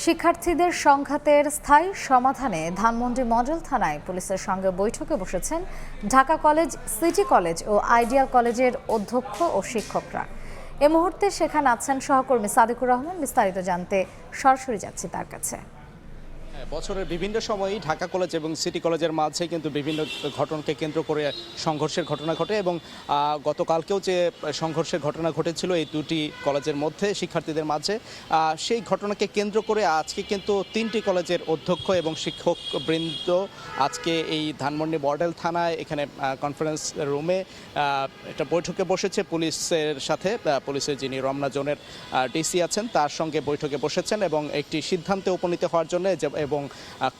শিক্ষার্থীদের সংঘাতের স্থায়ী সমাধানে ধানমন্ডি মডেল থানায় পুলিশের সঙ্গে বৈঠকে বসেছেন ঢাকা কলেজ, সিটি কলেজ ও আইডিয়াল কলেজের অধ্যক্ষ ও শিক্ষকরা। এ মুহূর্তে সেখানে আছেন সহকর্মী সাদিকুর রহমান। বিস্তারিত জানতে সরাসরি যাচ্ছি তার কাছে। বছরের বিভিন্ন সময়ই ঢাকা কলেজ এবং সিটি কলেজের মাঝে কিন্তু বিভিন্ন ঘটনাকে কেন্দ্র করে সংঘর্ষের ঘটনা ঘটে এবং গতকালকেও যে সংঘর্ষের ঘটনা ঘটেছিল এই দুটি কলেজের মধ্যে শিক্ষার্থীদের মাঝে, সেই ঘটনাকে কেন্দ্র করে আজকে কিন্তু তিনটি কলেজের অধ্যক্ষ এবং শিক্ষকবৃন্দ আজকে এই ধানমন্ডি মডেল থানায় এখানে কনফারেন্স রুমে একটা বৈঠকে বসেছে পুলিশের সাথে। পুলিশের যিনি রমনা জোনের ডিসি আছেন তার সঙ্গে বৈঠকে বসেছেন এবং একটি সিদ্ধান্তে উপনীত হওয়ার জন্য এবং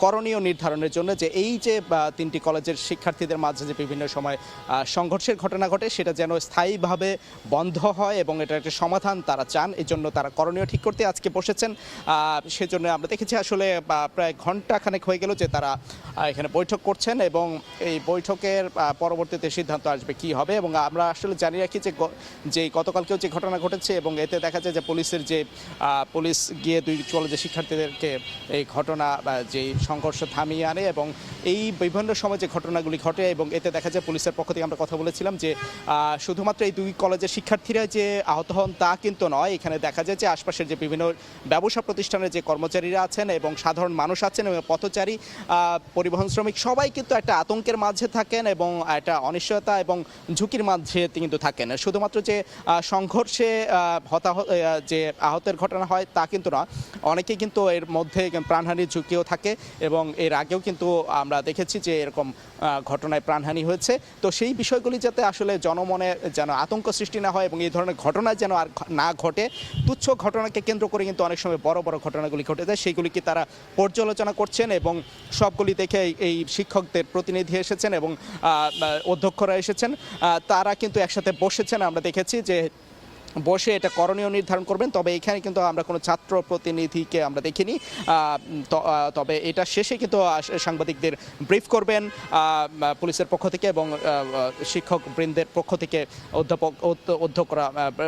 করণীয় নির্ধারণের জন্য যে এই যে তিনটি কলেজের শিক্ষার্থীদের মাঝে যে বিভিন্ন সময় সংঘর্ষের ঘটনা ঘটে সেটা যেন স্থায়ীভাবে বন্ধ হয় এবং এটা একটা সমাধান তারা চান। এই জন্য তারা করণীয় ঠিক করতে আজকে বসেছেন। সেজন্য আমরা দেখেছি আসলে প্রায় ঘণ্টাখানেক হয়ে গেল যে তারা এখানে বৈঠক করছেন এবং এই বৈঠকের পরবর্তীতে সিদ্ধান্ত আসবে কি হবে। এবং আমরা আসলে জানি রাখি যে গতকালকেও যে ঘটনা ঘটেছে এবং এতে দেখা যায় যে পুলিশ গিয়ে দুই কলেজের শিক্ষার্থীদেরকে এই ঘটনা যে সংঘর্ষ থামিয়ে আনে এবং এই বিভিন্ন সময় যে ঘটনাগুলি ঘটে এবং এতে দেখা যায় পুলিশের পক্ষ থেকে আমরা কথা বলেছিলাম যে শুধুমাত্র এই দুই কলেজের শিক্ষার্থীরা যে আহত হন তা কিন্তু নয়। এখানে দেখা যায় যে আশপাশের যে বিভিন্ন ব্যবসা প্রতিষ্ঠানের যে কর্মচারীরা আছেন এবং সাধারণ মানুষ আছেন এবং পথচারী, পরিবহন শ্রমিক সবাই কিন্তু একটা আতঙ্কের মাঝে থাকেন এবং একটা অনিশ্চয়তা এবং ঝুঁকির মাঝে কিন্তু থাকেন। শুধুমাত্র যে সংঘর্ষে যে আহতের ঘটনা হয় তা কিন্তু না, অনেকেই কিন্তু এর মধ্যে প্রাণহানির ঝুঁকিও থাকে এবং এর আগেও কিন্তু আমরা দেখেছি যে এরকম ঘটনায় প্রাণহানি হয়েছে। তো সেই বিষয়গুলি যাতে আসলে জনমনে যেন আতঙ্ক সৃষ্টি না হয় এবং এই ধরনের ঘটনা যেন আর না ঘটে, তুচ্ছ ঘটনাকে কেন্দ্র করে কিন্তু অনেক সময় বড় বড় ঘটনাগুলি ঘটে যায়, সেইগুলিকে তারা পর্যালোচনা করছেন এবং সবগুলি দেখে এই শিক্ষকদের প্রতিনিধি এসেছেন এবং অধ্যক্ষরা এসেছেন, তারা কিন্তু একসাথে বসেছেন। আমরা দেখেছি যে বসে এটা করণীয় নির্ধারণ করবেন। তবে এখানে কিন্তু আমরা কোনো ছাত্র প্রতিনিধিকে আমরা দেখিনি। তবে এটা শেষে কিন্তু সাংবাদিকদের ব্রিফ করবেন পুলিশের পক্ষ থেকে এবং শিক্ষকবৃন্দের পক্ষ থেকে অধ্যক্ষরা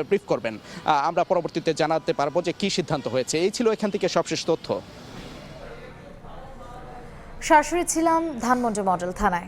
ব্রিফ করবেন। আমরা পরবর্তীতে জানাতে পারবো যে কী সিদ্ধান্ত হয়েছে। এই ছিল এখান থেকে সবশেষ তথ্য। সরাসরি ছিলাম ধানমন্ডি মডেল থানায়।